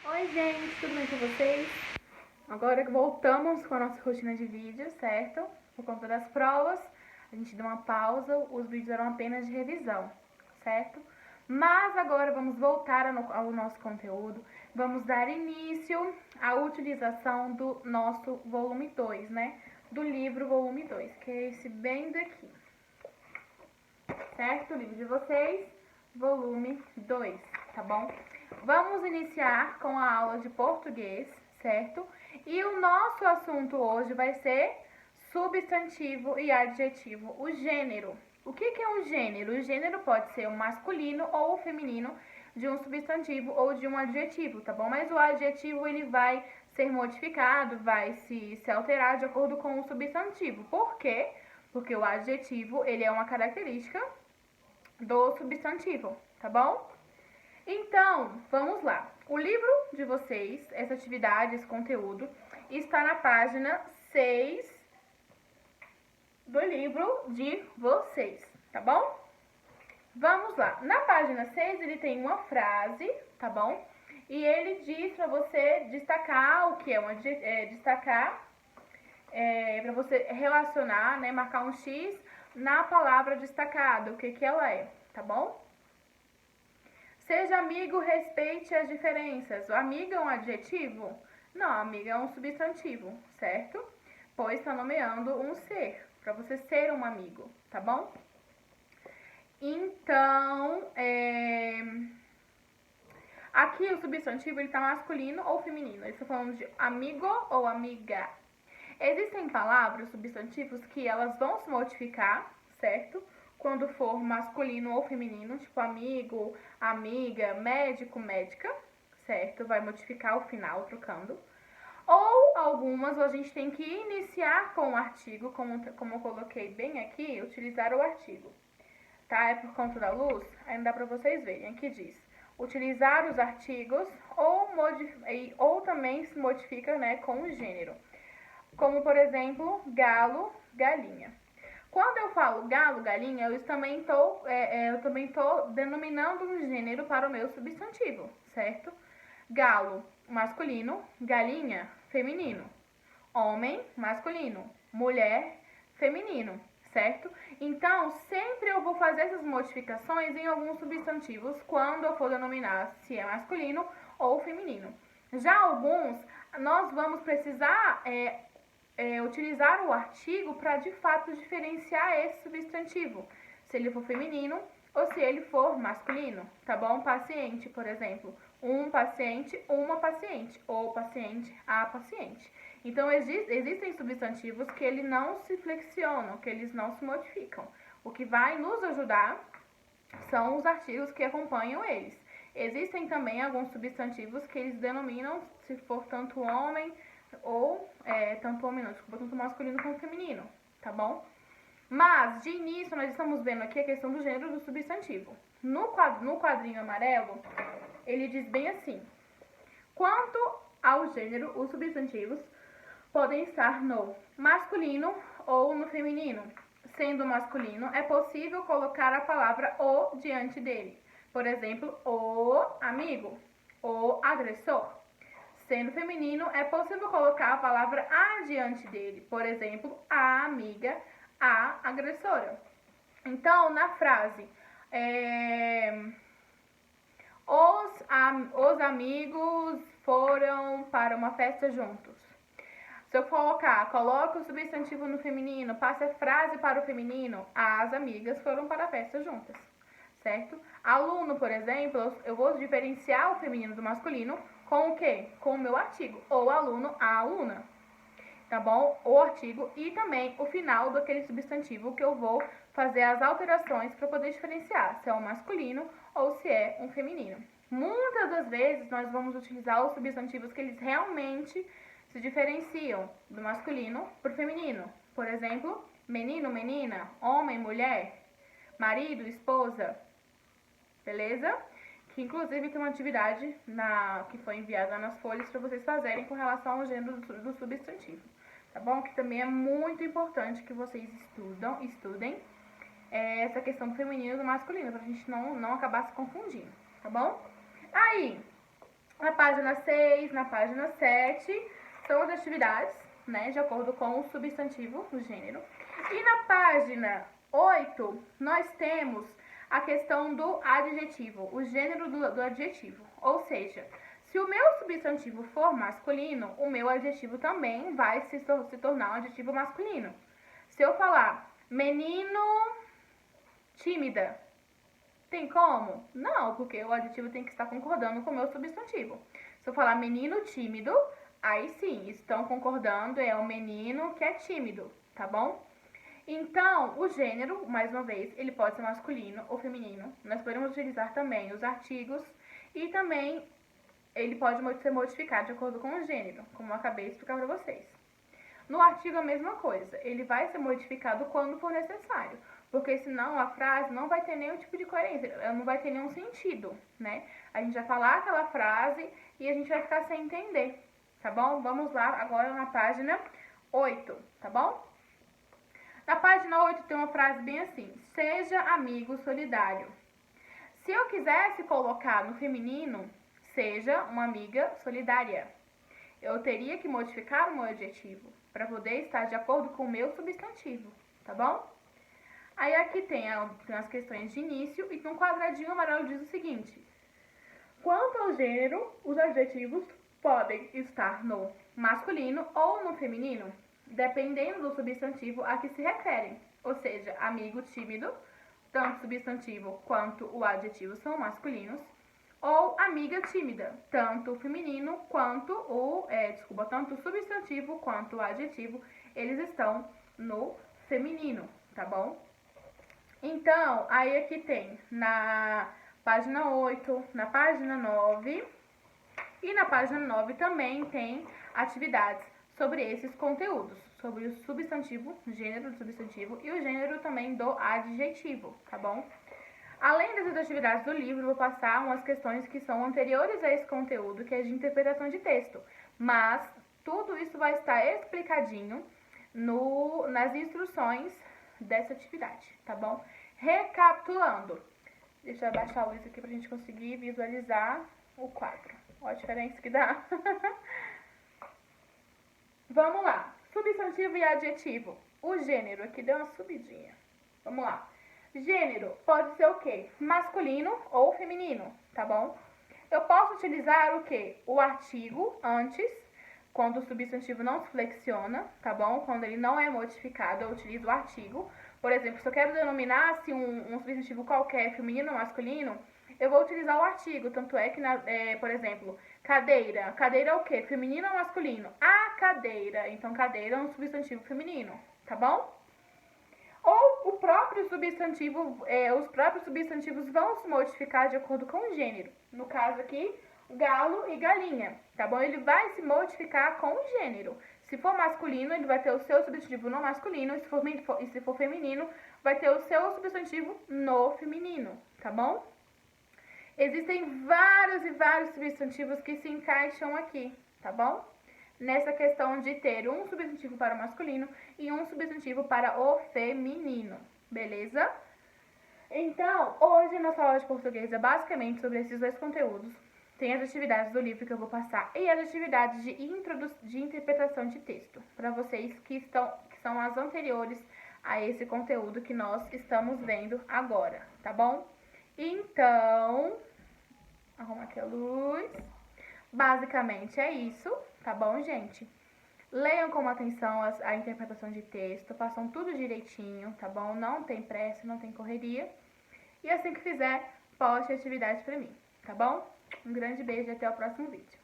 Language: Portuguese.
Oi gente, tudo bem com vocês? Agora que voltamos com a nossa rotina de vídeos, certo? Por conta das provas, a gente deu uma pausa, os vídeos eram apenas de revisão, certo? Mas agora vamos voltar ao nosso conteúdo, vamos dar início à utilização do nosso volume 2, né? Do livro volume 2, que é esse bem daqui, certo? O livro de vocês, volume 2, tá bom? Vamos iniciar com a aula de português, certo? E o nosso assunto hoje vai ser substantivo e adjetivo, o gênero. O que é um gênero? O gênero pode ser o masculino ou o feminino de um substantivo ou de um adjetivo, tá bom? Mas o adjetivo ele vai ser modificado, vai se alterar de acordo com o substantivo. Por quê? Porque o adjetivo ele é uma característica do substantivo, tá bom? Então, vamos lá. O livro de vocês, essa atividade, esse conteúdo, está na página 6 do livro de vocês, tá bom? Vamos lá. Na página 6 ele tem uma frase, tá bom? E ele diz para você destacar o que destacar, para você relacionar, né, marcar um X na palavra destacada, o que ela é, tá bom? Seja amigo, respeite as diferenças. O amigo é um adjetivo? Não, amigo é um substantivo, certo? Pois está nomeando um ser, para você ser um amigo, tá bom? Então, aqui o substantivo ele está masculino ou feminino. Ele está falando de amigo ou amiga. Existem palavras, substantivos, que elas vão se modificar, certo? Quando for masculino ou feminino, tipo amigo, amiga, médico, médica, certo? Vai modificar o final, trocando. Ou algumas a gente tem que iniciar com o artigo, como eu coloquei bem aqui, utilizar o artigo. Tá? É por conta da luz, aí não dá pra vocês verem. Aqui diz, utilizar os artigos ou também se modifica, né, com o gênero. Como, por exemplo, galo, galinha. Quando eu falo galo, galinha, eu também estou denominando um gênero para o meu substantivo, certo? Galo, masculino, galinha, feminino. Homem, masculino, mulher, feminino, certo? Então, sempre eu vou fazer essas modificações em alguns substantivos quando eu for denominar se é masculino ou feminino. Já alguns, nós vamos precisar utilizar o artigo para de fato diferenciar esse substantivo, se ele for feminino ou se ele for masculino, tá bom? Paciente, por exemplo, um paciente, uma paciente, ou paciente, a paciente. Então, existem substantivos que eles não se flexionam, que eles não se modificam. O que vai nos ajudar são os artigos que acompanham eles. Existem também alguns substantivos que eles denominam, se for tanto homem ou tanto homem não, desculpa, tanto masculino como feminino, tá bom? Mas, de início, nós estamos vendo aqui a questão do gênero do substantivo. No quadrinho amarelo, ele diz bem assim: quanto ao gênero, os substantivos podem estar no masculino ou no feminino. Sendo masculino, é possível colocar a palavra o diante dele. Por exemplo, o amigo, o agressor. Sendo feminino, é possível colocar a palavra a diante dele. Por exemplo, a amiga, a agressora. Então, na frase, os amigos foram para uma festa juntos. Se eu coloque o substantivo no feminino, passe a frase para o feminino, as amigas foram para a festa juntas, certo? Aluno, por exemplo, eu vou diferenciar o feminino do masculino com o quê? Com o meu artigo, ou aluno, a aluna, tá bom? O artigo e também o final daquele substantivo que eu vou fazer as alterações para poder diferenciar se é um masculino ou se é um feminino. Muitas das vezes nós vamos utilizar os substantivos que eles realmente se diferenciam do masculino para o feminino. Por exemplo, menino, menina, homem, mulher, marido, esposa, beleza? Que inclusive tem uma atividade que foi enviada nas folhas para vocês fazerem com relação ao gênero do substantivo, tá bom? Que também é muito importante que vocês estudem essa questão do feminino e do masculino, pra gente não acabar se confundindo, tá bom? Aí, Na página 6, na página 7, são as atividades, né, de acordo com o substantivo, o gênero. E na página 8, nós temos a questão do adjetivo, o gênero do adjetivo. Ou seja, se o meu substantivo for masculino, o meu adjetivo também vai se tornar um adjetivo masculino. Se eu falar menino tímida, tem como? Não, porque o adjetivo tem que estar concordando com o meu substantivo. Se eu falar menino tímido, aí sim, estão concordando, é o menino que é tímido, tá bom? Então, o gênero, mais uma vez, ele pode ser masculino ou feminino. Nós podemos utilizar também os artigos e também ele pode ser modificado de acordo com o gênero, como eu acabei de explicar para vocês. No artigo a mesma coisa, ele vai ser modificado quando for necessário, porque senão a frase não vai ter nenhum tipo de coerência, ela não vai ter nenhum sentido, né? A gente vai falar aquela frase e a gente vai ficar sem entender, tá bom? Vamos lá agora na página 8, tá bom? Na página 8 tem uma frase bem assim: seja amigo solidário. Se eu quisesse colocar no feminino, seja uma amiga solidária, eu teria que modificar o meu adjetivo para poder estar de acordo com o meu substantivo, tá bom? Aí aqui tem as questões de início e no quadradinho amarelo diz o seguinte: quanto ao gênero, os adjetivos podem estar no masculino ou no feminino, dependendo do substantivo a que se referem. Ou seja, amigo tímido, tanto o substantivo quanto o adjetivo são masculinos. Ou amiga tímida, tanto o feminino quanto tanto o substantivo quanto o adjetivo, eles estão no feminino, tá bom? Então, aí aqui tem na página 8, na página 9 e na página 9 também tem atividades sobre esses conteúdos, sobre o substantivo, o gênero do substantivo e o gênero também do adjetivo, tá bom? Além dessas atividades do livro, eu vou passar umas questões que são anteriores a esse conteúdo, que é de interpretação de texto. Mas tudo isso vai estar explicadinho nas instruções dessa atividade, tá bom? Recapitulando. Deixa eu abaixar a luz aqui pra gente conseguir visualizar o quadro. Olha a diferença que dá. Vamos lá. Substantivo e adjetivo. O gênero aqui deu uma subidinha. Vamos lá. Gênero pode ser o quê? Masculino ou feminino, tá bom? Eu posso utilizar o quê? O artigo antes, quando o substantivo não se flexiona, tá bom? Quando ele não é modificado, eu utilizo o artigo. Por exemplo, se eu quero denominar assim, um substantivo qualquer, feminino ou masculino, eu vou utilizar o artigo. Tanto é que, por exemplo, cadeira. Cadeira é o quê? Feminino ou masculino? A cadeira. Então, cadeira é um substantivo feminino, tá bom? Ou o próprio substantivo, os próprios substantivos vão se modificar de acordo com o gênero. No caso aqui, galo e galinha, tá bom? Ele vai se modificar com o gênero. Se for masculino, ele vai ter o seu substantivo no masculino, e se for feminino, vai ter o seu substantivo no feminino, tá bom? Existem vários e vários substantivos que se encaixam aqui, tá bom? Nessa questão de ter um substantivo para o masculino e um substantivo para o feminino, beleza? Então, hoje a nossa aula de português é basicamente sobre esses dois conteúdos. Tem as atividades do livro que eu vou passar e as atividades de interpretação de texto, para vocês que são as anteriores a esse conteúdo que nós estamos vendo agora, tá bom? Então, arruma aqui a luz. Basicamente é isso, tá bom, gente? Leiam com atenção a interpretação de texto, façam tudo direitinho, tá bom? Não tem pressa, não tem correria. E assim que fizer, poste atividade pra mim, tá bom? Um grande beijo e até o próximo vídeo.